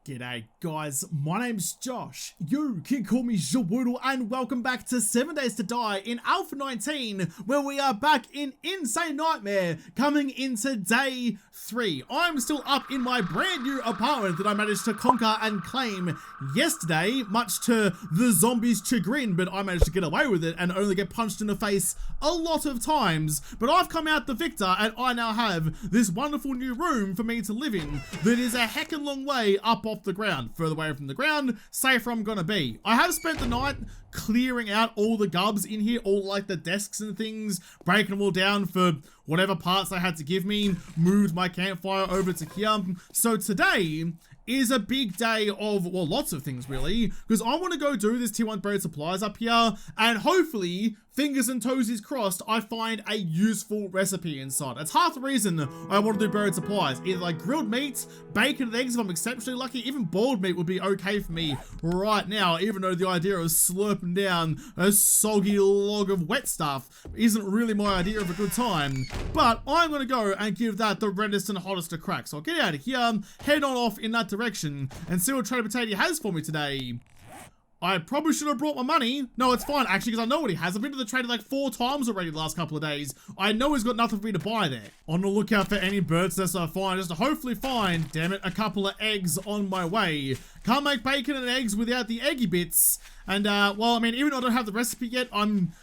G'day guys, my name's Josh, you can call me Jawoodle, and welcome back to 7 Days to Die in Alpha 19, where we are back in Insane Nightmare, coming into day 3. I'm still up in my brand new apartment that I managed to conquer and claim yesterday, much to the zombies' chagrin, but I managed to get away with it and only get punched in the face a lot of times. But I've come out the victor, and I now have this wonderful new room for me to live in that is a heckin' long way up off the ground, further away from the ground, safer I'm gonna be. I have spent the night clearing out all the gubs in here, all like the desks and things, breaking them all down for whatever parts they had to give me, moved my campfire over to here. So today is a big day of, well, lots of things really, because I want to go do this tier 1 buried supplies up here, and hopefully, fingers and toesies crossed, I find a useful recipe inside. That's half the reason I want to do buried supplies. Either like grilled meats, bacon and eggs if I'm exceptionally lucky, even boiled meat would be okay for me right now, even though the idea of slurping down a soggy log of wet stuff isn't really my idea of a good time. But I'm going to go and give that the reddest and hottest a crack. So I'll get out of here, head on off in that direction, and see what Trader Potato has for me today. I probably should have brought my money. No, it's fine, actually, because I know what he has. I've been to the trader like 4 times already the last couple of days. I know he's got nothing for me to buy there. On the lookout for any birds nests I find, just to hopefully find, damn it, a couple of eggs on my way. Can't make bacon and eggs without the eggy bits. And, well, I mean, even though I don't have the recipe yet, I'm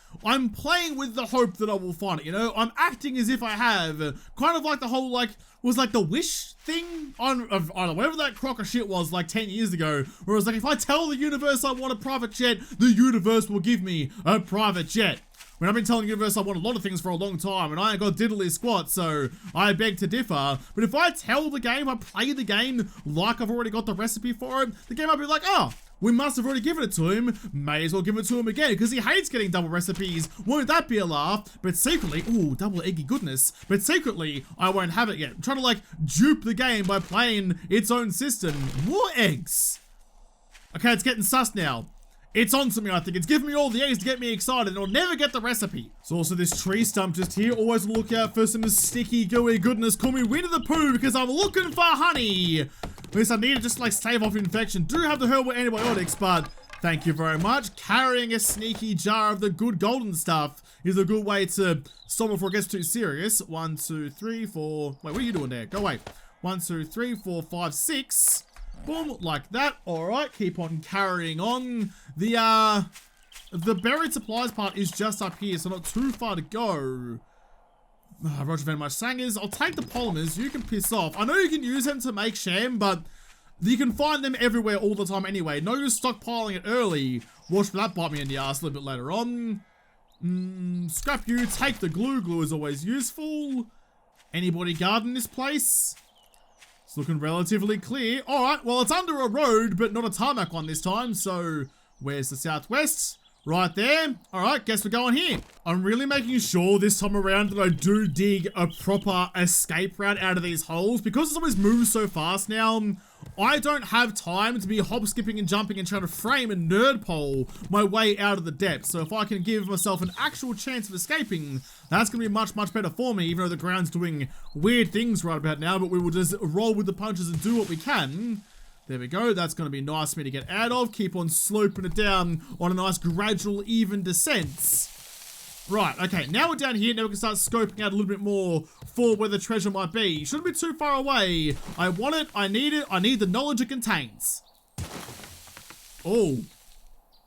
playing with the hope that I will find it, you know? I'm acting as if I have, kind of like the whole, like, was like the wish thing on whatever that crock of shit was like 10 years ago, where it was like, if I tell the universe I want a private jet, the universe will give me a private jet. I mean, I've been telling the universe I want a lot of things for a long time, and I ain't got diddly squat, so I beg to differ. But if I tell the game, I play the game like I've already got the recipe for it, the game might be like, oh, we must have already given it to him, may as well give it to him again, because he hates getting double recipes. Won't that be a laugh? But secretly, ooh, double eggy goodness, but secretly, I won't have it yet. I'm trying to, like, dupe the game by playing its own system. More eggs. Okay, it's getting sus now. It's on to me, I think. It's giving me all the eggs to get me excited, and I'll never get the recipe. There's also this tree stump just here. Always look out for some sticky, gooey goodness. Call me Winnie the Pooh, because I'm looking for honey. At least I need to just, like, stave off infection. Do have the herbal antibiotics, but thank you very much. Carrying a sneaky jar of the good golden stuff is a good way to stop before it gets too serious. 1, 2, 3, 4. Wait, what are you doing there? Go away. 1, 2, 3, 4, 5, 6. Boom, like that. Alright, keep on carrying on. The buried supplies part is just up here, so not too far to go. Roger very much. Sangers, I'll take the polymers. You can piss off. I know you can use them to make sham, but you can find them everywhere all the time anyway. No use stockpiling it early. Watch for that bite me in the ass a little bit later on. Scrap you. Take the glue. Glue is always useful. Anybody guarding this place? It's looking relatively clear. Alright, well, it's under a road, but not a tarmac one this time, so where's the southwest? Right there. Alright, guess we're going here. I'm really making sure this time around that I do dig a proper escape route out of these holes, because it's always moved so fast now. I don't have time to be hop, skipping, and jumping and trying to frame and nerd pole my way out of the depths. So if I can give myself an actual chance of escaping, that's going to be much, much better for me, even though the ground's doing weird things right about now, but we will just roll with the punches and do what we can. There we go. That's going to be nice for me to get out of. Keep on sloping it down on a nice gradual, even descent. Right, okay, now we're down here. Now we can start scoping out a little bit more for where the treasure might be. Shouldn't be too far away. I want it, I need it, I need the knowledge it contains. Oh.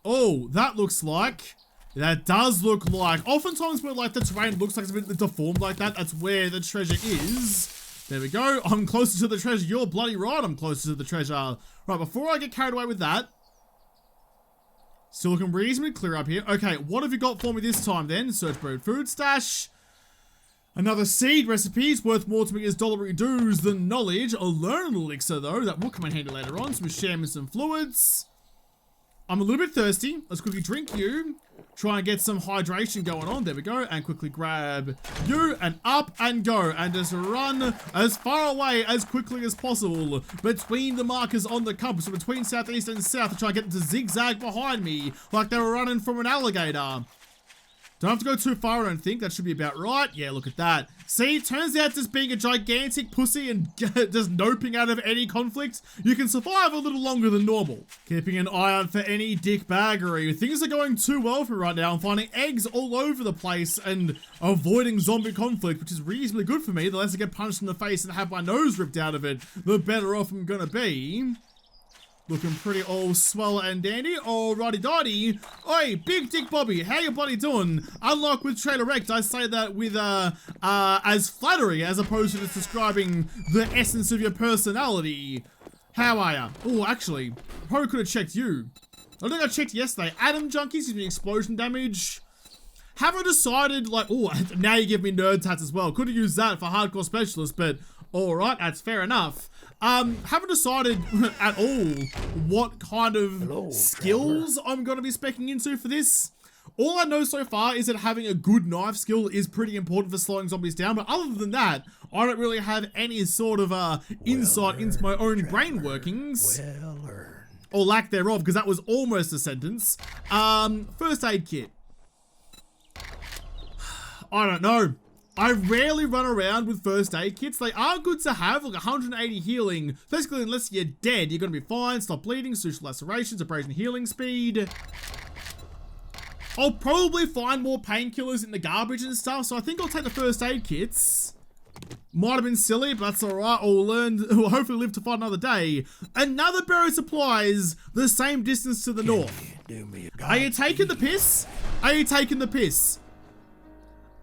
Oh, that looks like, that does look like, oftentimes where like the terrain looks like it's a bit deformed like that, that's where the treasure is. There we go. I'm closer to the treasure. You're bloody right, I'm closer to the treasure. Right, before I get carried away with that, still looking reasonably clear up here. Okay, what have you got for me this time then? Search buried food stash. Another seed recipes worth more to me as dollary dues than knowledge. A learned elixir though, that will come in handy later on. Some sham and some fluids. I'm a little bit thirsty. Let's quickly drink you. Try and get some hydration going on. There we go. And quickly grab you and up and go. And just run as far away as quickly as possible between the markers on the compass. So between southeast and south to try and get them to zigzag behind me like they were running from an alligator. Don't have to go too far, I don't think. That should be about right. Yeah, look at that. See, turns out just being a gigantic pussy and just noping out of any conflict, you can survive a little longer than normal. Keeping an eye out for any dick baggery. Things are going too well for me right now. I'm finding eggs all over the place and avoiding zombie conflict, which is reasonably good for me. The less I get punched in the face and have my nose ripped out of it, the better off I'm gonna be. Looking pretty all swell and dandy. Alrighty dotty. Oi, Big Dick Bobby, how your buddy doing? Unlike with Trader Rect, I say that with as flattery as opposed to just describing the essence of your personality. How are ya? Oh, actually, probably could have checked you. I think I checked yesterday. Adam Junkies gives me explosion damage. Haven't decided, like, oh, now you give me nerd tats as well. Could have used that for hardcore specialist, but alright, that's fair enough. Haven't decided at all what kind of skills I'm going to be speccing into for this. All I know so far is that having a good knife skill is pretty important for slowing zombies down, but other than that, I don't really have any sort of insight into my own brain workings. Or lack thereof, because that was almost a sentence. First aid kit. I don't know. I rarely run around with first aid kits. They are good to have, like 180 healing. Basically, unless you're dead, you're gonna be fine. Stop bleeding, social lacerations, abrasion healing speed. I'll probably find more painkillers in the garbage and stuff, so I think I'll take the first aid kits. Might have been silly, but that's alright. We'll hopefully live to fight another day. Another burial supplies, the same distance to the north. Are you taking the piss? Are you taking the piss?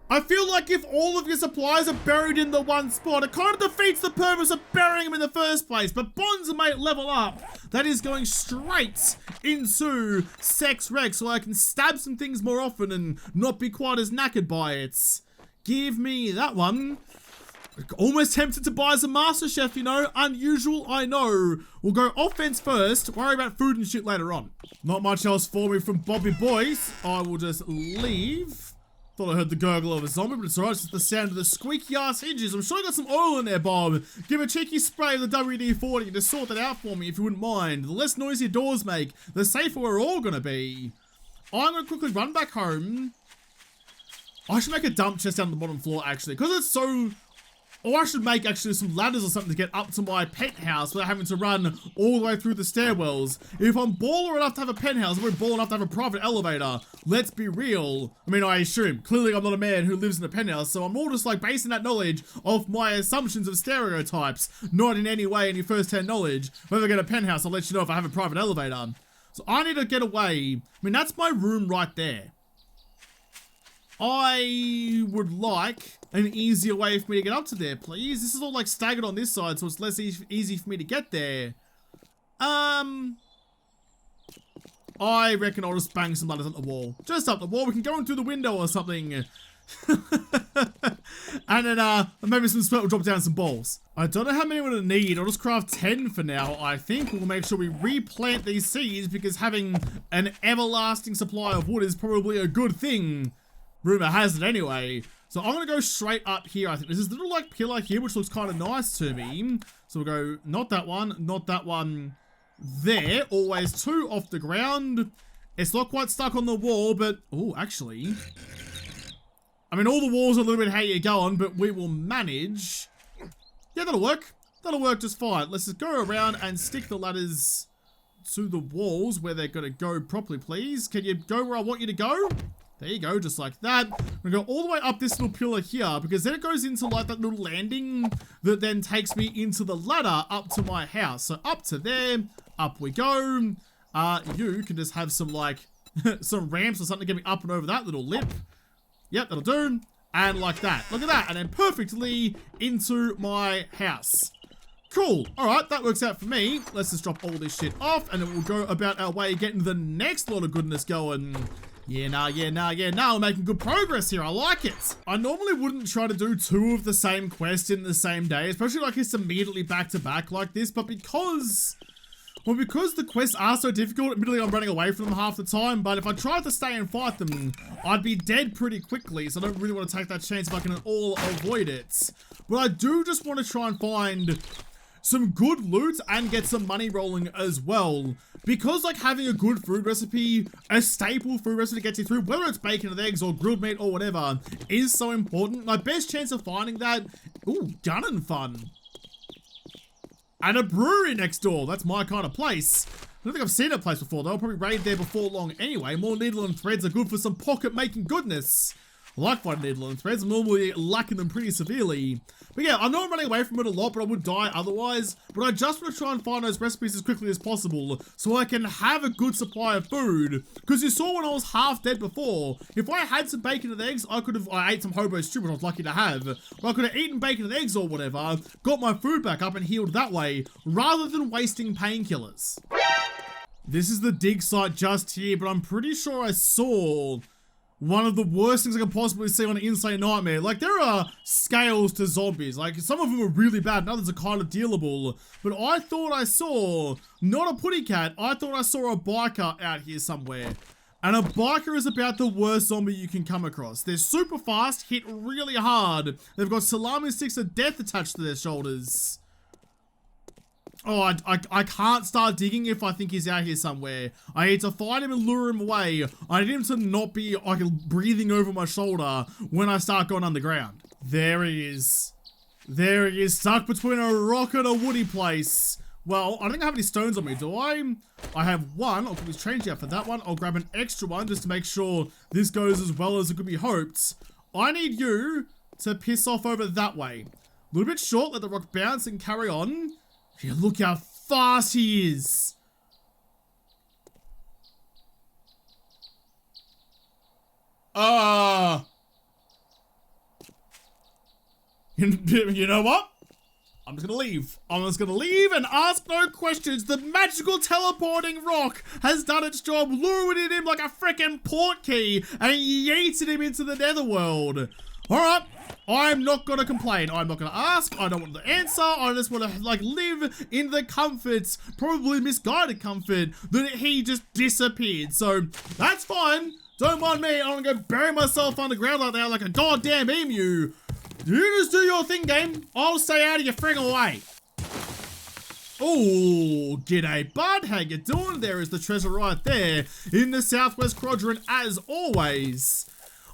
I feel like if all of your supplies are buried in the one spot, it kind of defeats the purpose of burying them in the first place. But Bonds might level up. That is going straight into Sex Rec, so I can stab some things more often and not be quite as knackered by it. Give me that one. Almost tempted to buy some Master Chef, you know. Unusual, I know. We'll go offense first. Worry about food and shit later on. Not much else for me from Bobby Boys. I will just leave. Thought I heard the gurgle of a zombie, but it's alright. It's just the sound of the squeaky ass hinges. I'm sure you got some oil in there, Bob. Give a cheeky spray of the WD-40 and just sort that out for me if you wouldn't mind. The less noise your doors make, the safer we're all gonna be. I'm gonna quickly run back home. I should make a dump chest down on the bottom floor, actually, because it's so... Or I should make actually some ladders or something to get up to my penthouse without having to run all the way through the stairwells. If I'm baller enough to have a penthouse, I'm baller enough to have a private elevator. Let's be real. I mean, I assume. Clearly, I'm not a man who lives in a penthouse, so I'm more just like basing that knowledge off my assumptions of stereotypes, not in any way any first-hand knowledge. If I get a penthouse, I'll let you know if I have a private elevator. So I need to get away. I mean, that's my room right there. I would like an easier way for me to get up to there, please. This is all like staggered on this side, so it's less easy for me to get there. I reckon I'll just bang some ladders up the wall. Just up the wall. We can go in through the window or something. And then maybe some sweat will drop down some balls. I don't know how many we're gonna need. I'll just craft 10 for now. I think we'll make sure we replant these seeds because having an everlasting supply of wood is probably a good thing. Rumor has it anyway. So I'm gonna go straight up here. I think there's this little like pillar here which looks kind of nice to me. So we'll go not that one there. Always 2 off the ground. It's not quite stuck on the wall, but oh, actually, I mean, all the walls are a little bit how you going, but we will manage. Yeah, that'll work. That'll work just fine. Let's just go around and stick the ladders to the walls where they're gonna go properly, please. Can you go where I want you to go? There you go, just like that. I'm gonna go all the way up this little pillar here because then it goes into like that little landing that then takes me into the ladder up to my house. So up to there, up we go. You can just have some like, some ramps or something to get me up and over that little lip. Yep, that'll do. And like that, look at that. And then perfectly into my house. Cool, all right, that works out for me. Let's just drop all this shit off and then we'll go about our way getting the next lot of goodness going. Yeah, nah, we're making good progress here. I like it. I normally wouldn't try to do 2 of the same quest in the same day, especially like it's immediately back to back like this, but because the quests are so difficult, admittedly I'm running away from them half the time, but if I tried to stay and fight them, I'd be dead pretty quickly, so I don't really want to take that chance if I can at all avoid it. But I do just want to try and find some good loot and get some money rolling as well. because like having a good food recipe, a staple food recipe to get you through, whether it's bacon and eggs or grilled meat or whatever, is so important. My best chance of finding that, ooh, gun and fun. And a brewery next door, that's my kind of place. I don't think I've seen that place before though, I'll probably raid there before long anyway. More needle and threads are good for some pocket making goodness. I like finding needle and threads, I'm normally lacking them pretty severely. But yeah, I'm not running away from it a lot, but I would die otherwise. But I just want to try and find those recipes as quickly as possible so I can have a good supply of food. Because you saw when I was half dead before, if I had some bacon and eggs, I ate some hobo stew, which I was lucky to have. But I could have eaten bacon and eggs or whatever, got my food back up and healed that way, rather than wasting painkillers. This is the dig site just here, but I'm pretty sure I saw one of the worst things I could possibly see on an Insane Nightmare. Like, there are scales to zombies. Like, some of them are really bad and others are kind of dealable. But I thought I saw, not a putty cat, I thought I saw a biker out here somewhere. And a biker is about the worst zombie you can come across. They're super fast, hit really hard. They've got salami sticks of death attached to their shoulders. Oh, I can't start digging if I think he's out here somewhere. I need to find him and lure him away. I need him to not be like breathing over my shoulder when I start going underground. There he is. There he is, stuck between a rock and a woody place. Well, I don't think I have any stones on me, do I? I have one. I'll probably change out for that one. I'll grab an extra one just to make sure this goes as well as it could be hoped. I need you to piss off over that way. A little bit short, let the rock bounce and carry on. Yeah, look how fast he is. You know what? I'm just gonna leave. I'm just gonna leave and ask no questions. The magical teleporting rock has done its job, luring him like a freaking portkey and yeeted him into the netherworld. Alright, I'm not gonna complain. I'm not gonna ask. I don't want the answer. I just want to, like, live in the comforts, probably misguided comfort, that he just disappeared. So, that's fine. Don't mind me. I'm gonna go bury myself underground like that, like a goddamn emu. You just do your thing, game. I'll stay out of your friggin' way. Oh, g'day, bud. How you doing? There is the treasure right there in the southwest quadrant, as always.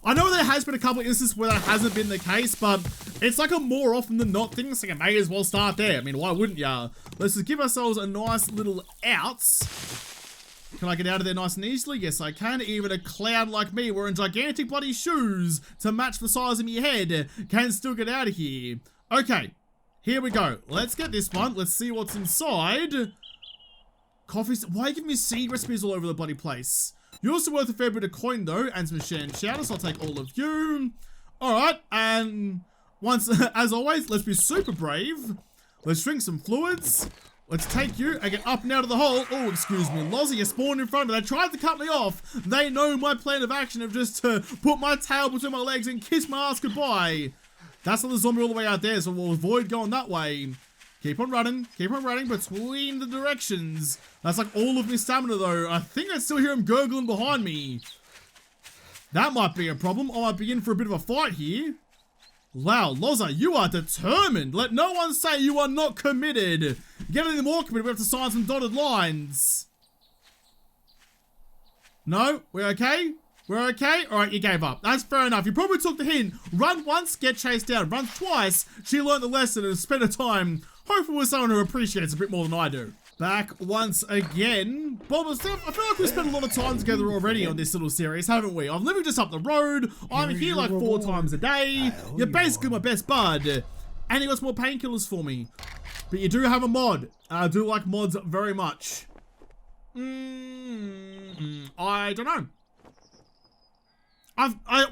I know there has been a couple of instances where that hasn't been the case, but it's like a more often than not thing, so you may as well start there. I mean, why wouldn't ya? Let's just give ourselves a nice little outs. Can I get out of there nice and easily? Yes, I can. Even a clown like me wearing gigantic bloody shoes to match the size of my head can still get out of here. Okay, here we go. Let's get this one. Let's see what's inside. Coffee. Why are you giving me seed recipes all over the bloody place? You're also worth a fair bit of coin though, and some shan shouters. I'll take all of you. Alright, and once, as always, let's be super brave. Let's drink some fluids. Let's take you and get up and out of the hole. Oh, excuse me, Lozzie, you spawned in front of me. They tried to cut me off. They know my plan of action of just to put my tail between my legs and kiss my ass goodbye. That's not the zombie all the way out there, so we'll avoid going that way. Keep on running between the directions. That's like all of my stamina though. I think I still hear him gurgling behind me. That might be a problem. I might be in for a bit of a fight here. Wow, Loza, you are determined. Let no one say you are not committed. Get any more committed, we have to sign some dotted lines. No? We're okay? We're okay? Alright, you gave up. That's fair enough. You probably took the hint. Run once, get chased down. Run twice, she learned the lesson and spent her time hopefully with someone who appreciates a bit more than I do. Back once again. Bob and Steph, I feel like we spent a lot of time together already on this little series, haven't we? I'm living just up the road. I'm here like 4 times a day. You're basically my best bud. And you got some more painkillers for me. But you do have a mod. I do like mods very much. I don't know.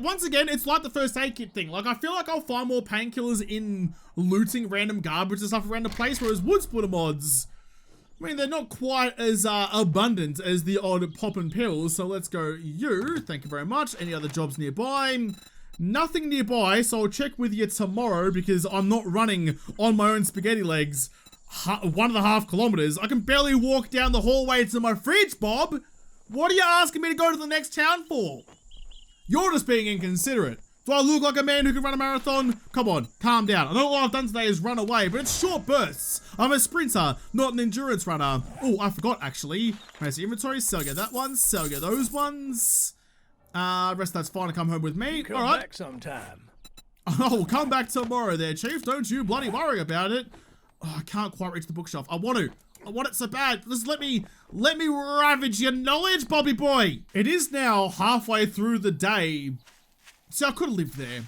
Once again, it's like the first aid kit thing. Like, I feel like I'll find more painkillers in looting random garbage and stuff around the place, whereas wood splitter mods, I mean, they're not quite as abundant as the odd pop and pills. So let's go you. Thank you very much. Any other jobs nearby? Nothing nearby, so I'll check with you tomorrow because I'm not running on my own spaghetti legs 1.5 kilometers. I can barely walk down the hallway to my fridge, Bob. What are you asking me to go to the next town for? You're just being inconsiderate. Do I look like a man who can run a marathon? Come on, calm down. I know all I've done today is run away, but it's short bursts. I'm a sprinter, not an endurance runner. Oh, I forgot actually. Where's the inventory? Sell you that one, sell you those ones. Rest that's fine to come home with me. Come all right. back sometime. Oh, come back tomorrow there, Chief. Don't you bloody worry about it. Oh, I can't quite reach the bookshelf. I want it so bad. Just let me ravage your knowledge, Bobby boy. It is now halfway through the day. See, I could have lived there.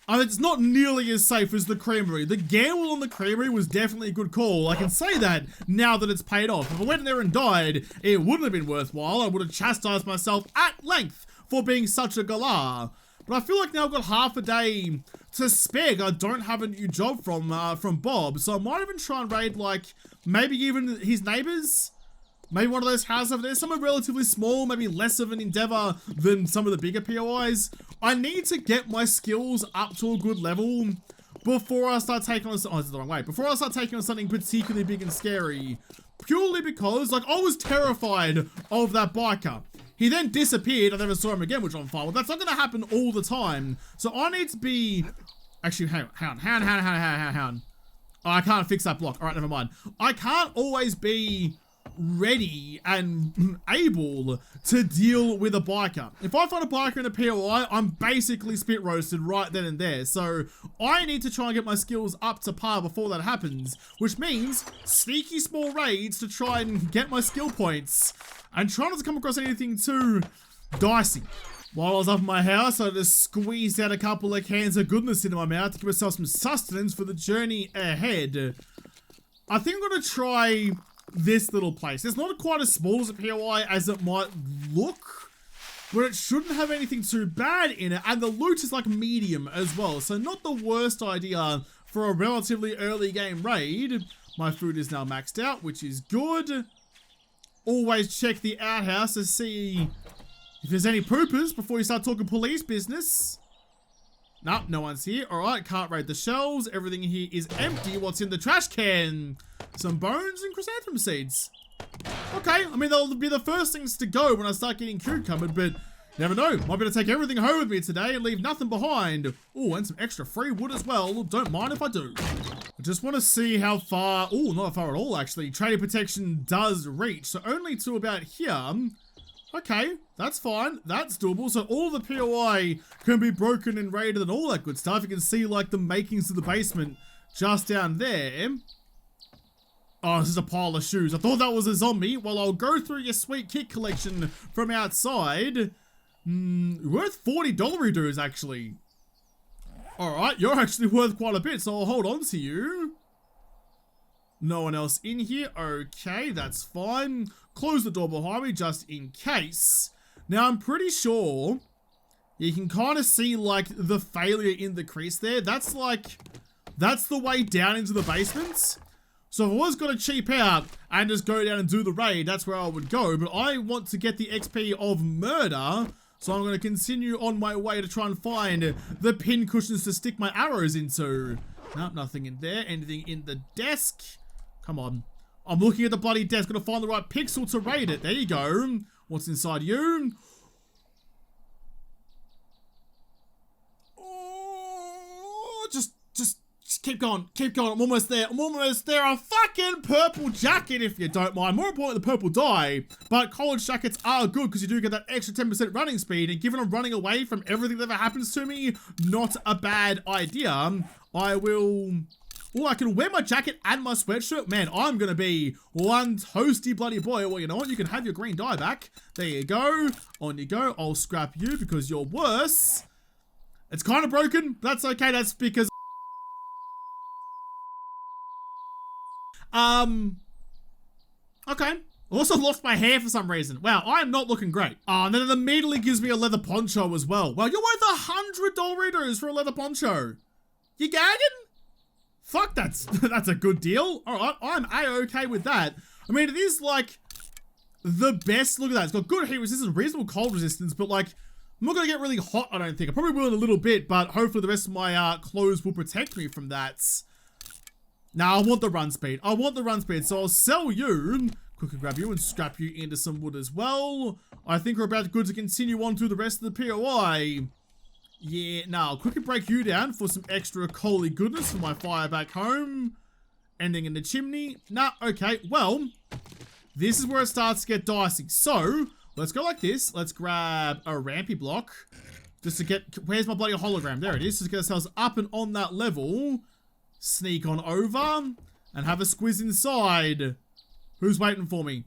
I mean, it's not nearly as safe as the creamery. The gamble on the creamery was definitely a good call. I can say that now that it's paid off. If I went there and died, it wouldn't have been worthwhile. I would have chastised myself at length for being such a galah. But I feel like now I've got half a day to spare. I don't have a new job from Bob, so I might even try and raid, like, maybe even his neighbors. Maybe one of those houses over there. Some are relatively small, maybe less of an endeavor than some of the bigger POIs. I need to get my skills up to a good level before I start taking on, oh, this is the wrong way. Before I start taking on something particularly big and scary. Purely because, like, I was terrified of that biker. He then disappeared. I never saw him again, which I'm fine with. That's not going to happen all the time. So I need to be... Actually, hang on. Oh, I can't fix that block. All right, never mind. I can't always be ready and able to deal with a biker. If I find a biker in a POI, I'm basically spit roasted right then and there. So I need to try and get my skills up to par before that happens, which means sneaky small raids to try and get my skill points and try not to come across anything too dicey. While I was up in my house, I just squeezed out a couple of cans of goodness into my mouth to give myself some sustenance for the journey ahead. I think I'm going to try this little place. It's not quite as small as a POI as it might look, but it shouldn't have anything too bad in it, and the loot is like medium as well, so not the worst idea for a relatively early game raid. My food is now maxed out, which is good. Always check the outhouse to see if there's any poopers before you start talking police business. Nope, no one's here. Alright, can't raid the shelves. Everything here is empty. What's in the trash can? Some bones and chrysanthemum seeds. Okay, I mean, they'll be the first things to go when I start getting cucumbered, but you never know. Might be able to take everything home with me today and leave nothing behind. Oh, and some extra free wood as well. Don't mind if I do. I just want to see how far... Oh, not far at all, actually. Trading protection does reach, so only to about here. Okay, that's fine. That's doable. So all the POI can be broken and raided and all that good stuff. You can see, like, the makings of the basement just down there. Oh, this is a pile of shoes. I thought that was a zombie. Well, I'll go through your sweet kit collection from outside. Worth $40 dues, actually. Alright, you're actually worth quite a bit, so I'll hold on to you. No one else in here. Okay, that's fine. Close the door behind me just in case. Now, I'm pretty sure you can kind of see, like, the failure in the crease there. That's the way down into the basement. So if I was going to cheap out and just go down and do the raid, that's where I would go. But I want to get the XP of murder, so I'm going to continue on my way to try and find the pin cushions to stick my arrows into. Nope, nothing in there. Anything in the desk? Come on. I'm looking at the bloody desk. Gotta find the right pixel to raid it. There you go. What's inside you? Oh, just keep going. Keep going. I'm almost there. I'm almost there. A fucking purple jacket, if you don't mind. More importantly, the purple dye. But college jackets are good because you do get that extra 10% running speed. And given I'm running away from everything that ever happens to me, not a bad idea. I will... Oh, I can wear my jacket and my sweatshirt. Man, I'm going to be one toasty bloody boy. Well, you know what? You can have your green dye back. There you go. On you go. I'll scrap you because you're worse. It's kind of broken. But that's okay. That's because... Okay. I also lost my hair for some reason. Wow, I am not looking great. And then it immediately gives me a leather poncho as well. Well, you're worth $100 for a leather poncho. You gagging? Fuck, that's a good deal. All right, I'm A-okay with that. I mean, it is like the best. Look at that. It's got good heat resistance, reasonable cold resistance, but like, I'm not going to get really hot, I don't think. I probably will in a little bit, but hopefully the rest of my clothes will protect me from that. Now, I want the run speed. I want the run speed, so I'll sell you. Quickly grab you and scrap you into some wood as well. I think we're about good to continue on through the rest of the POI. Yeah, now I'll quickly break you down for some extra coaly goodness for my fire back home. Ending in the chimney. Nah, okay, well, this is where it starts to get dicey. So, let's go like this. Let's grab a rampy block. Just to get, where's my bloody hologram? There it is. Just to get ourselves up and on that level. Sneak on over and have a squiz inside. Who's waiting for me?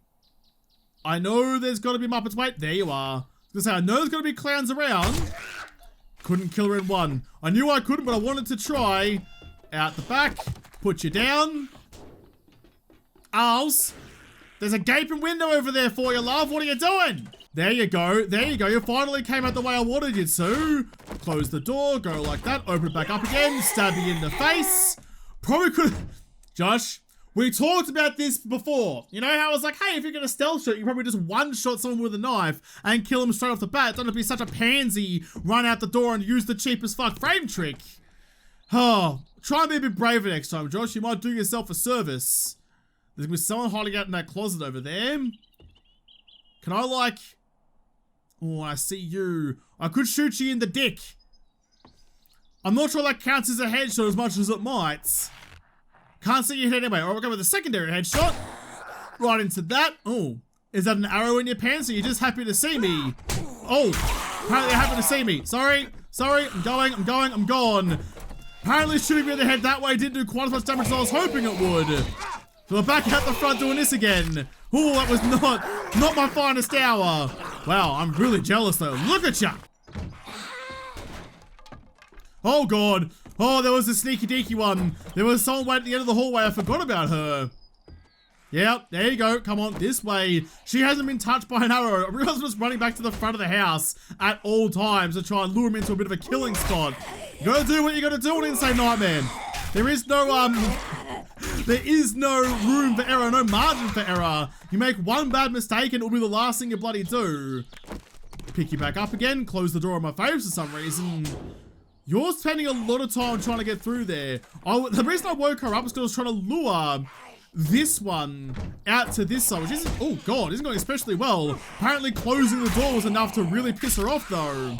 I know there's got to be Muppets. Wait, there you are. I was gonna say, I know there's got to be clowns around. Couldn't kill her in one. I knew I couldn't, but I wanted to try. Out the back. Put you down. Owls. There's a gaping window over there for you, love. What are you doing? There you go. There you go. You finally came out the way I wanted you to. Close the door. Go like that. Open it back up again. Stab you in the face. Probably could... Josh, we talked about this before. You know how I was like, hey, if you're going to stealth shot, you probably just one-shot someone with a knife and kill them straight off the bat. Don't be such a pansy. Run out the door and use the cheapest fuck frame trick. Oh, try and be a bit braver next time, Josh. You might do yourself a service. There's going to be someone hiding out in that closet over there. Can I, like... Oh, I see you. I could shoot you in the dick. I'm not sure that counts as a headshot as much as it might. Can't see your head anyway. Alright, we'll go with a secondary headshot. Right into that. Oh, is that an arrow in your pants? Or are you just happy to see me? Oh, apparently you're happy to see me. Sorry, I'm gone. Apparently shooting me in the head that way didn't do quite as much damage as I was hoping it would. So we're back out the front doing this again. Oh, that was not my finest hour. Wow, I'm really jealous though. Look at ya. Oh god. Oh, there was a sneaky deaky one. There was someone waiting at the end of the hallway. I forgot about her. Yep, there you go. Come on, this way. She hasn't been touched by an arrow. I realized I was running back to the front of the house at all times to try and lure him into a bit of a killing spot. You gotta do what you gotta do on Insane Nightmare. There is no room for error, no margin for error. You make one bad mistake and it'll be the last thing you bloody do. Pick you back up again, close the door on my face for some reason. You're spending a lot of time trying to get through there. The reason I woke her up is because I was trying to lure this one out to this side, which isn't, oh god, isn't going especially well. Apparently closing the door was enough to really piss her off though.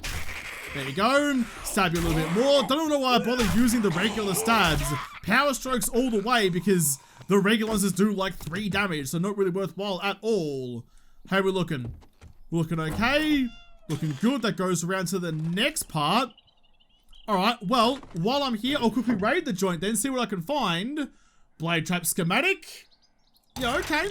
There you go. Stab you a little bit more. Don't know why I bother using the regular stabs. Power strokes all the way because the regular ones just do like 3 damage, so not really worthwhile at all. How are we looking? We're looking okay. Looking good. That goes around to the next part. Alright, well, while I'm here, I'll quickly raid the joint then, see what I can find. Blade trap schematic. Yeah, okay.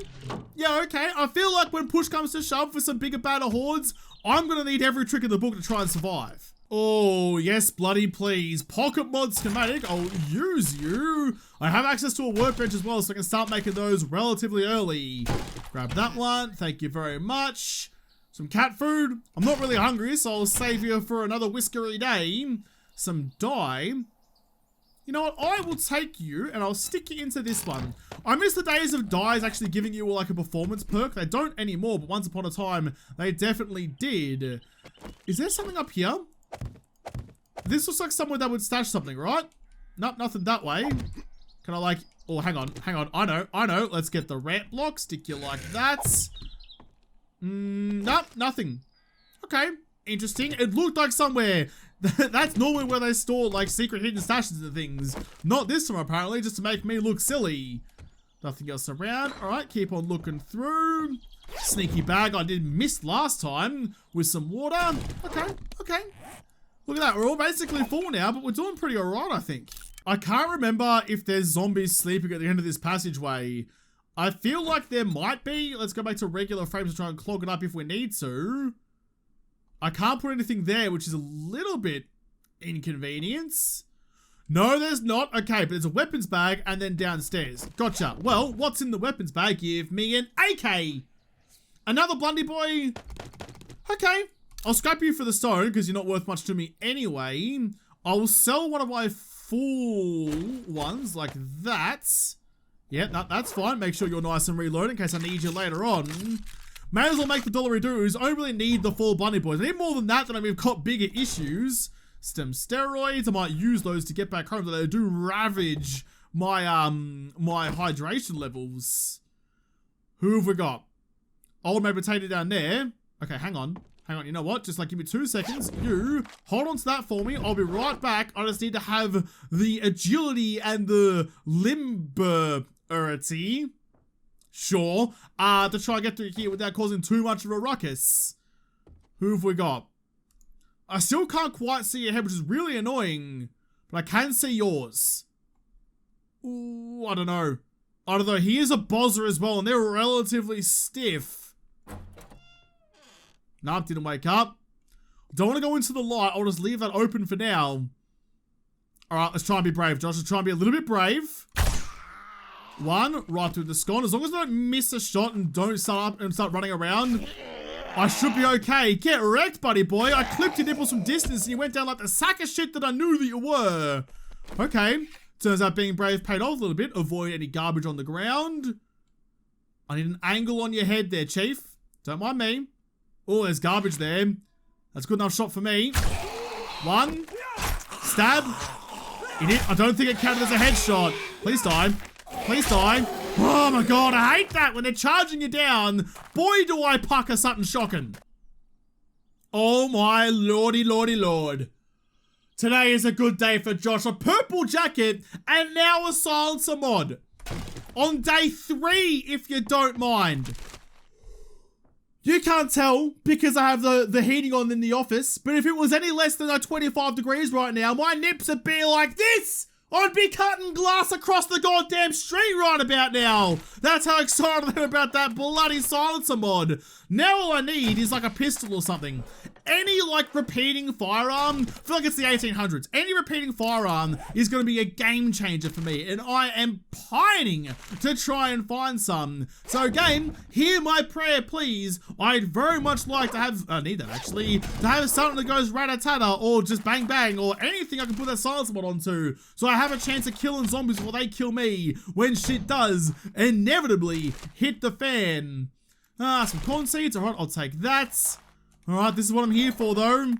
Yeah, okay. I feel like when push comes to shove for some bigger, badder hordes, I'm gonna need every trick in the book to try and survive. Oh, yes, bloody please. Pocket mod schematic, I'll use you. I have access to a workbench as well, so I can start making those relatively early. Grab that one, thank you very much. Some cat food. I'm not really hungry, so I'll save you for another whiskery day. Some dye. You know what, I will take you and I'll stick you into this one. I miss the days of dyes actually giving you like a performance perk. They don't anymore, but once upon a time, they definitely did. Is there something up here? This looks like somewhere that would stash something, right? Nope, nothing that way. Can I like, oh, hang on. I know. Let's get the ramp block, stick you like that. Nope, nothing. Okay, interesting. It looked like somewhere. That's normally where they store like secret hidden stashes and things. Not this time apparently, just to make me look silly. Nothing else around. Alright, keep on looking through. Sneaky bag I did miss last time with some water. Okay. Look at that, we're all basically full now, but we're doing pretty alright, I think. I can't remember if there's zombies sleeping at the end of this passageway. I feel like there might be. Let's go back to regular frames and try and clog it up if we need to. I can't put anything there, which is a little bit inconvenience. No, there's not. Okay, but there's a weapons bag and then downstairs. Gotcha. Well, what's in the weapons bag? Give me an AK. Another Blundy boy. Okay. I'll scrap you for the stone because you're not worth much to me anyway. I will sell one of my full ones like that. Yeah, that's fine. Make sure you're nice and reloaded in case I need you later on. May as well make the dollary dues. I don't really need the full bunny boys. I need more than that, then we've got bigger issues. Stem steroids. I might use those to get back home, but they do ravage my my hydration levels. Who have we got? Old mate potato down there. Okay, hang on. Hang on, you know what? Just like give me 2 seconds. You hold on to that for me. I'll be right back. I just need to have the agility and the limberity, sure, to try and get through here without causing too much of a ruckus. Who have we got? I still can't quite see your head, which is really annoying, but I can see yours. Ooh, I don't know. I don't know. He is a bozzer as well, and they're relatively stiff. Nope, didn't wake up. Don't want to go into the light. I'll just leave that open for now. Alright, let's try and be brave, Josh. Let's try and be a little bit brave. 1, right through the scone. As long as I don't miss a shot and don't start up and start running around, I should be okay. Get wrecked, buddy boy. I clipped your nipples from distance and you went down like the sack of shit that I knew that you were. Okay. Turns out being brave paid off a little bit. Avoid any garbage on the ground. I need an angle on your head there, Chief. Don't mind me. Oh, there's garbage there. That's a good enough shot for me. 1. Stab. I don't think it counted as a headshot. Please die. Please die. Oh my god, I hate that when they're charging you down. Boy, do I pucker something shocking. Oh my lordy, lordy, lord. Today is a good day for Josh. A purple jacket and now a silencer mod. On day 3, if you don't mind. You can't tell because I have the heating on in the office, but if it was any less than 25 degrees right now, my nips would be like this. I'd be cutting glass across the goddamn street right about now. That's how excited I am about that bloody silencer mod. Now all I need is like a pistol or something. Any like repeating firearm, I feel like it's the 1800s. Any repeating firearm is going to be a game changer for me, and I am pining to try and find some. So game, hear my prayer please. I'd very much like to have, I need that actually, to have something that goes rat-a-tata or just bang bang or anything I can put that silencer mod onto. So I have a chance of killing zombies before they kill me when shit does inevitably hit the fan. Some corn seeds, alright, I'll take that. Alright, this is what I'm here for though.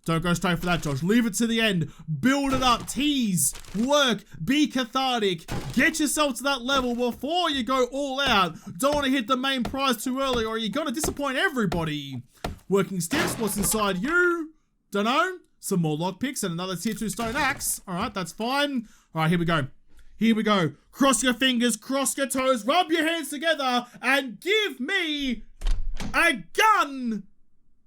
Don't go straight for that, Josh. Leave it to the end. Build it up. Tease. Work. Be cathartic. Get yourself to that level before you go all out. Don't want to hit the main prize too early or you're going to disappoint everybody. Working steps. What's inside you? Dunno. Some more lockpicks and another tier 2 stone axe. Alright, that's fine. Alright, here we go. Here we go. Cross your fingers. Cross your toes. Rub your hands together and give me a gun.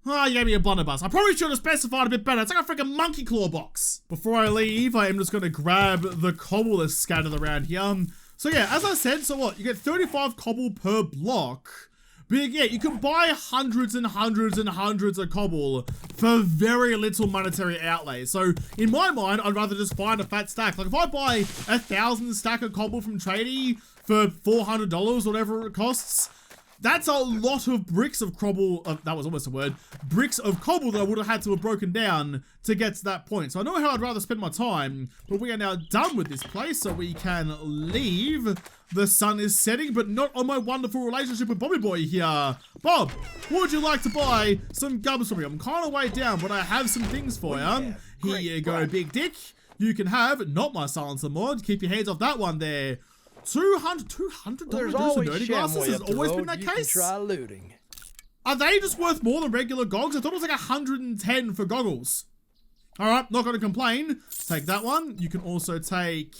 Oh, you gave me a blunderbuss. I probably should have specified a bit better. It's like a freaking monkey claw box. Before I leave, I am just going to grab the cobble that's scattered around here. So yeah, as I said, so what? You get 35 cobble per block. But yeah, you can buy hundreds and hundreds and hundreds of cobble for very little monetary outlay. So in my mind, I'd rather just find a fat stack. Like if I buy 1,000 stack of cobble from tradie for $400, whatever it costs, that's a lot of bricks of cobble, that was almost a word, bricks of cobble that I would have had to have broken down to get to that point. So I know how I'd rather spend my time, but we are now done with this place, so we can leave. The sun is setting, but not on my wonderful relationship with Bobby Boy here. Bob, would you like to buy some gums from me? I'm kind of way down, but I have some things for you. Here you go, big dick. You can have, not my silencer mod, keep your hands off that one there. $200 There's for dirty glasses has always been that case. Try looting. Are they just worth more than regular goggles? I thought it was like 110 for goggles. Alright, not gonna complain. Take that one. You can also take...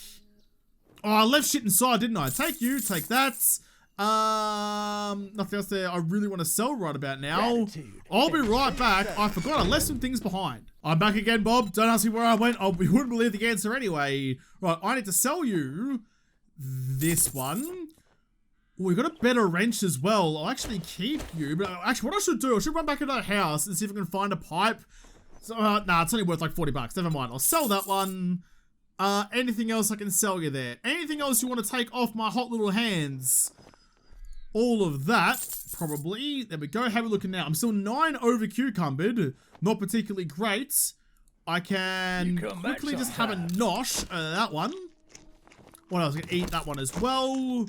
Oh, I left shit inside, didn't I? Take you, take that. Nothing else there I really want to sell right about now. Gratitude. I'll be right back. I forgot I left some things behind. I'm back again, Bob. Don't ask me where I went. You wouldn't believe the answer anyway. Right, I need to sell you this one. Oh, we got a better wrench as well. I'll actually keep you, but actually what I should do, I should run back into that house and see if I can find a pipe. So, nah, it's only worth like 40 bucks. Never mind. I'll sell that one. Anything else I can sell you there? Anything else you want to take off my hot little hands? All of that, probably. There we go. Have a look at now. I'm still 9 over cucumbered. Not particularly great. I can quickly just have a nosh. That one. What else? I can eat that one as well.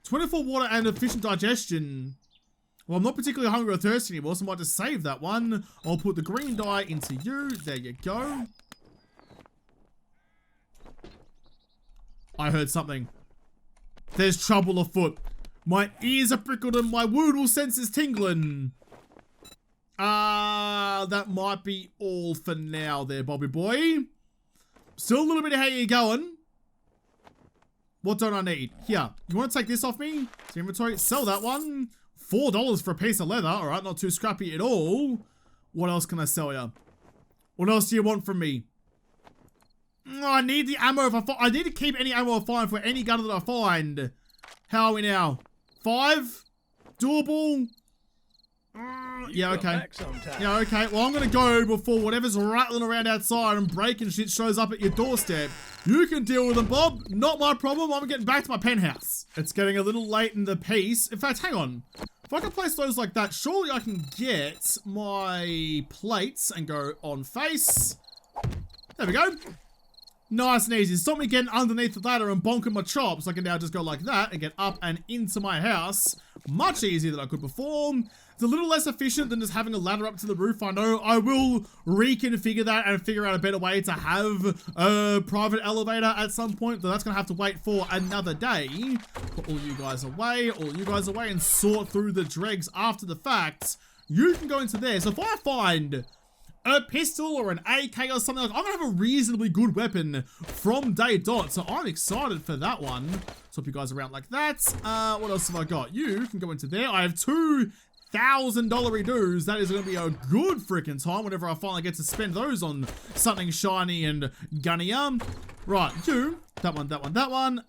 24 water and efficient digestion. Well, I'm not particularly hungry or thirsty anymore, so I might just save that one. I'll put the green dye into you. There you go. I heard something. There's trouble afoot. My ears are prickled and my woodle sense is tingling. That might be all for now there, Bobby boy. Still a little bit of how you going. What don't I need? Here, you want to take this off me? To inventory, sell that one. $4 for a piece of leather. All right, not too scrappy at all. What else can I sell you? What else do you want from me? Oh, I need the ammo. I need to keep any ammo I find for any gun that I find. How are we now? 5? Doable? Yeah, okay. Yeah, okay. Well, I'm going to go before whatever's rattling around outside and breaking shit shows up at your doorstep. You can deal with them, Bob. Not my problem. I'm getting back to my penthouse. It's getting a little late in the piece. In fact, hang on. If I can place those like that, surely I can get my plates and go on face. There we go. Nice and easy. Stop me getting underneath the ladder and bonking my chops. I can now just go like that and get up and into my house. Much easier than I could before. It's a little less efficient than just having a ladder up to the roof. I know I will reconfigure that and figure out a better way to have a private elevator at some point, but that's going to have to wait for another day. Put all you guys away, and sort through the dregs after the fact. You can go into there. So if I find a pistol or an AK or something, like, I'm going to have a reasonably good weapon from day dot. So I'm excited for that one. Swap you guys around like that. What else have I got? You can go into there. I have $2,000 dues. That is going to be a good freaking time whenever I finally get to spend those on something shiny and gunnier. Right, you, that one.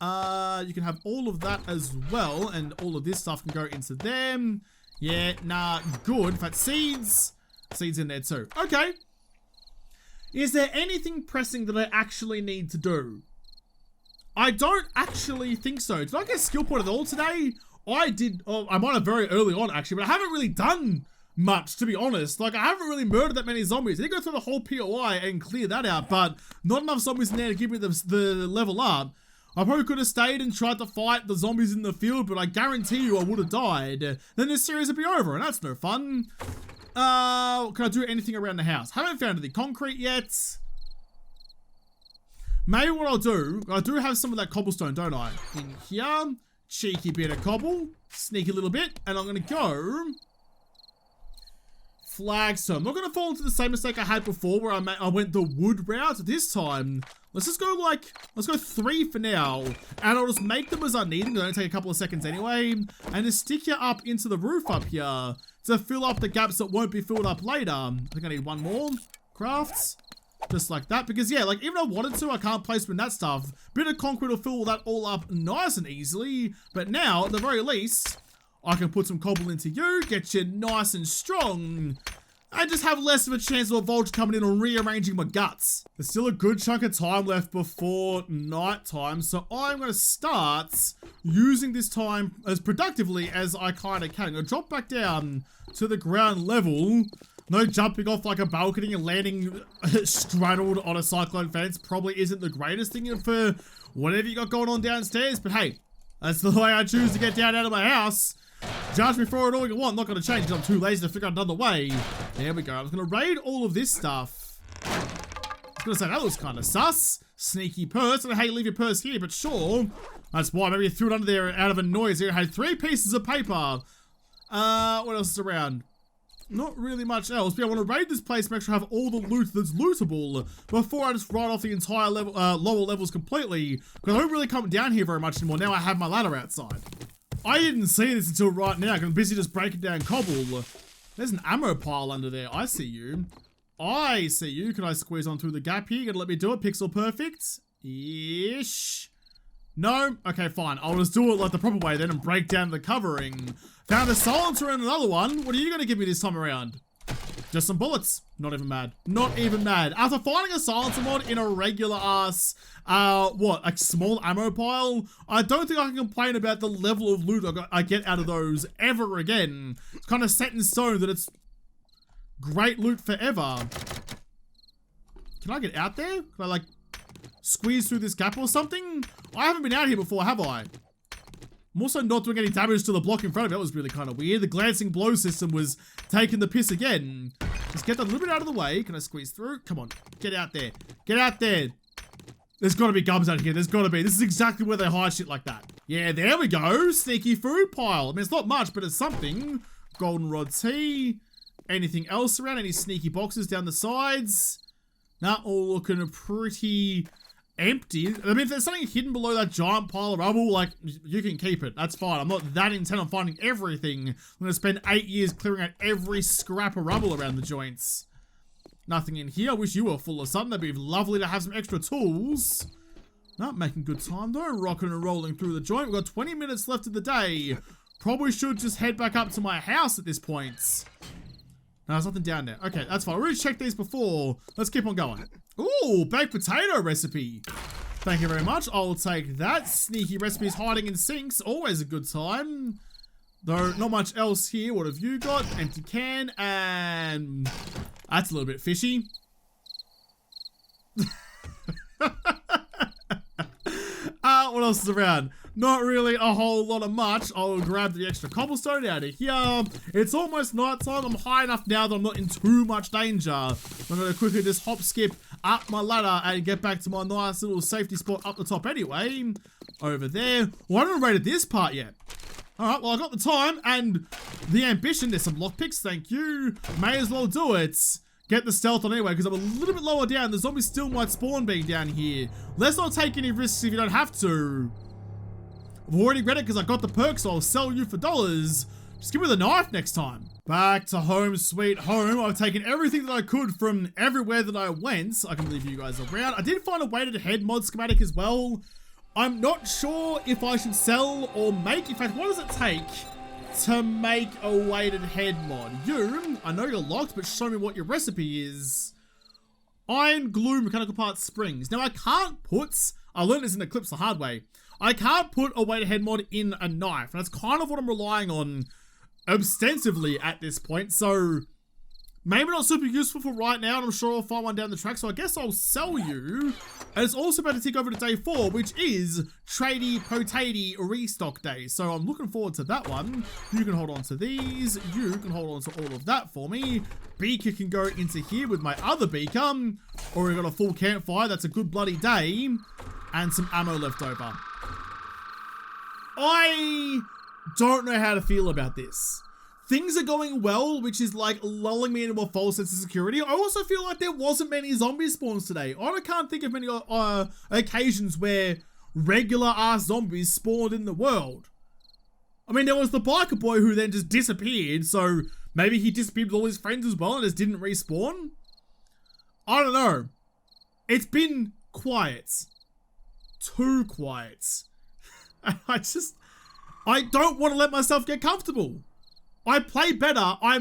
You can have all of that as well, and all of this stuff can go into them. Yeah, nah, good. In fact, seeds in there too. Okay. Is there anything pressing that I actually need to do? I don't actually think so. Did I get skill point at all today? I did. Oh, I might have very early on actually, but I haven't really done much, to be honest. Like, I haven't really murdered that many zombies. I did go through the whole POI and clear that out, but not enough zombies in there to give me the level up. I probably could have stayed and tried to fight the zombies in the field, but I guarantee you I would have died. Then this series would be over, and that's no fun. Can I do anything around the house? Haven't found any concrete yet. Maybe what I'll do, I do have some of that cobblestone, don't I? In here, cheeky bit of cobble, sneaky little bit, and I'm gonna go flagstone. I'm not gonna fall into the same mistake I had before where I went the wood route. This time, let's go 3 for now, and I'll just make them as I need them. They only take a couple of seconds anyway, and just stick you up into the roof up here to fill up the gaps that won't be filled up later. I think I need one more. Crafts. Just like that. Because, yeah, like, even if I wanted to, I can't place them in that stuff. Bit of concrete will fill that all up nice and easily. But now, at the very least, I can put some cobble into you, get you nice and strong, and just have less of a chance of a vulture coming in and rearranging my guts. There's still a good chunk of time left before night time, so I'm going to start using this time as productively as I kind of can. I'm going to drop back down to the ground level. No jumping off like a balcony and landing straddled on a cyclone fence probably isn't the greatest thing for whatever you got going on downstairs, but hey, that's the way I choose to get down out of my house. Judge me for it all you want, not going to change because I'm too lazy to figure out another way. There we go. I'm going to raid all of this stuff. I was going to say, that looks kind of sus. Sneaky purse. I don't know how you leave your purse here, but sure. That's why. Maybe you threw it under there out of a noise. Here, I had 3 pieces of paper. What else is around? Not really much else, but I want to raid this place, make sure I have all the loot that's lootable before I just write off the entire level, lower levels completely, because I don't really come down here very much anymore. Now I have my ladder outside. I didn't see this until right now, because I'm busy just breaking down cobble. There's an ammo pile under there. I see you. I see you. Can I squeeze on through the gap here? You gonna let me do it? Pixel perfect? Ish. No? Okay, fine. I'll just do it like the proper way then and break down the covering. Found a silencer and another one. What are you going to give me this time around? Just some bullets. Not even mad. Not even mad. After finding a silencer mod in a regular ass, a small ammo pile, I don't think I can complain about the level of loot I get out of those ever again. It's kind of set in stone that it's great loot forever. Can I get out there? Can I, like, squeeze through this gap or something? I haven't been out here before, have I? I'm also not doing any damage to the block in front of me. That was really kind of weird. The glancing blow system was taking the piss again. Just get that a little bit out of the way. Can I squeeze through? Come on. Get out there. Get out there. There's got to be gums out here. There's got to be. This is exactly where they hide shit like that. Yeah, there we go. Sneaky food pile. I mean, it's not much, but it's something. Goldenrod tea. Anything else around? Any sneaky boxes down the sides? Nah, all looking pretty empty. I mean, if there's something hidden below that giant pile of rubble, like, you can keep it. That's fine. I'm not that intent on finding everything. I'm going to spend 8 years clearing out every scrap of rubble around the joints. Nothing in here. I wish you were full of something. That'd be lovely to have some extra tools. Not making good time though. Rocking and rolling through the joint. We've got 20 minutes left of the day. Probably should just head back up to my house at this point. No, there's nothing down there. Okay, that's fine. I already checked these before. Let's keep on going. Ooh, baked potato recipe. Thank you very much. I'll take that. Sneaky recipes hiding in sinks. Always a good time. Though, not much else here. What have you got? Empty can, and that's a little bit fishy. What else is around? Not really a whole lot of much. I'll grab the extra cobblestone out of here. It's almost night time. I'm high enough now that I'm not in too much danger. I'm going to quickly just hop skip up my ladder and get back to my nice little safety spot up the top anyway. Over there. Well, I haven't rated this part yet. Alright, well I got the time and the ambition. There's some lockpicks, thank you. May as well do it. Get the stealth on anyway, because I'm a little bit lower down. The zombies still might spawn being down here. Let's not take any risks if you don't have to. I've already read it because I got the perk, so I'll sell you for dollars. Just give me the knife next time. Back to home sweet home. I've taken everything that I could from everywhere that I went. I can leave you guys around. I did find a weighted head mod schematic as well. I'm not sure if I should sell or make. In fact, what does it take to make a weighted head mod? You, I know you're locked, but show me what your recipe is. Iron, glue, mechanical parts, springs. Now I can't put, I learned this in Eclipse the hard way. I can't put a weighted head mod in a knife. And that's kind of what I'm relying on extensively at this point. So maybe not super useful for right now, and I'm sure I'll find one down the track, so I guess I'll sell you. And it's also about to tick over to day 4, which is Tradey Potatey Restock Day. So I'm looking forward to that one. You can hold on to these. You can hold on to all of that for me. Beaker can go into here with my other beaker. Or we've got a full campfire. That's a good bloody day. And some ammo left over. I don't know how to feel about this. Things are going well, which is like lulling me into a false sense of security. I also feel like there wasn't many zombie spawns today. I can't think of many occasions where regular ass zombies spawned in the world. I mean, there was the biker boy who then just disappeared, so maybe he disappeared with all his friends as well and just didn't respawn. I don't know. It's been quiet. Too quiet. I don't want to let myself get comfortable. I play better, I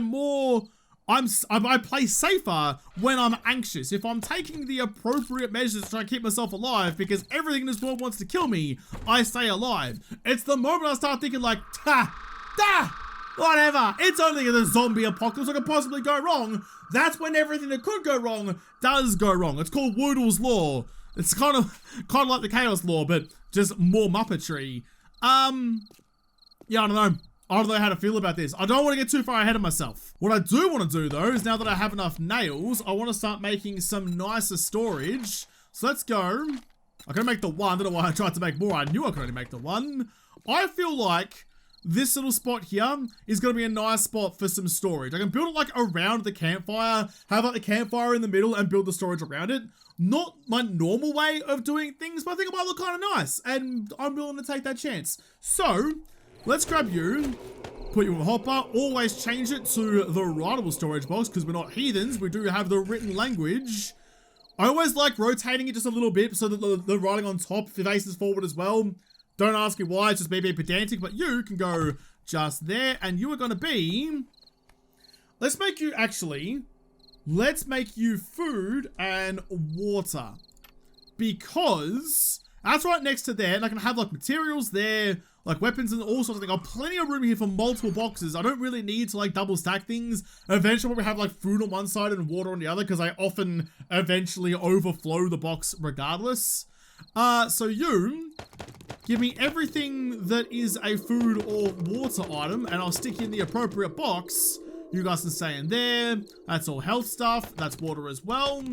play safer when I'm anxious. If I'm taking the appropriate measures to try and keep myself alive because everything in this world wants to kill me, I stay alive. It's the moment I start thinking like, whatever, it's only the zombie apocalypse, what could possibly go wrong? That's when everything that could go wrong does go wrong. It's called Woodle's Law. It's kind of like the Chaos Law, but just more Muppetry. Yeah, I don't know. I don't know how to feel about this. I don't want to get too far ahead of myself. What I do want to do though is now that I have enough nails, I want to start making some nicer storage. So let's go. I can make the one. I don't know why I tried to make more. I knew I could only make the one. I feel like this little spot here is going to be a nice spot for some storage. I can build it like around the campfire, have like the campfire in the middle and build the storage around it. Not my normal way of doing things, but I think it might look kind of nice and I'm willing to take that chance. So let's grab you, put you in a hopper, always change it to the writable storage box because we're not heathens, we do have the written language. I always like rotating it just a little bit so that the writing on top faces forward as well. Don't ask me why, it's just me being pedantic, but you can go just there and you are going to be, let's make you food and water because that's right next to there and I can have like materials there, like weapons and all sorts of things. I've plenty of room here for multiple boxes. I don't really need to like double stack things. Eventually we'll have like food on one side and water on the other because I often eventually overflow the box regardless. So you give me everything that is a food or water item and I'll stick in the appropriate box. You guys can stay in there. That's all health stuff. That's water as well.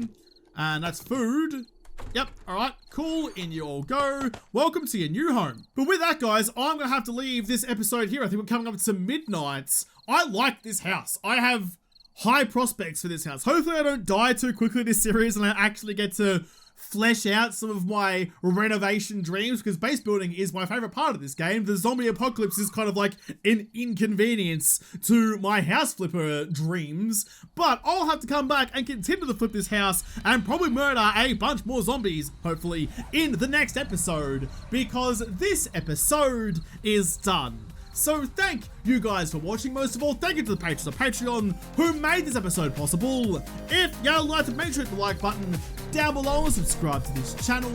And that's food. Yep, alright, cool, in you all go. Welcome to your new home. But with that, guys, I'm gonna have to leave this episode here. I think we're coming up to midnight. I like this house. I have high prospects for this house. Hopefully I don't die too quickly this series and I actually get to flesh out some of my renovation dreams, because base building is my favorite part of this game. The zombie apocalypse is kind of like an inconvenience to my house flipper dreams, but I'll have to come back and continue to flip this house and probably murder a bunch more zombies, hopefully, in the next episode, because this episode is done. So thank you guys for watching. Most of all, thank you to the patrons of Patreon who made this episode possible. If you liked it, make sure to hit the like button down below and subscribe to this channel.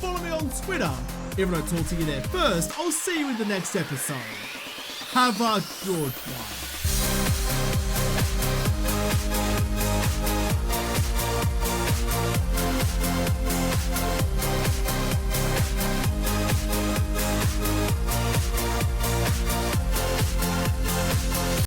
Follow me on Twitter. If I don't talk to you there first, I'll see you in the next episode. Have a good one.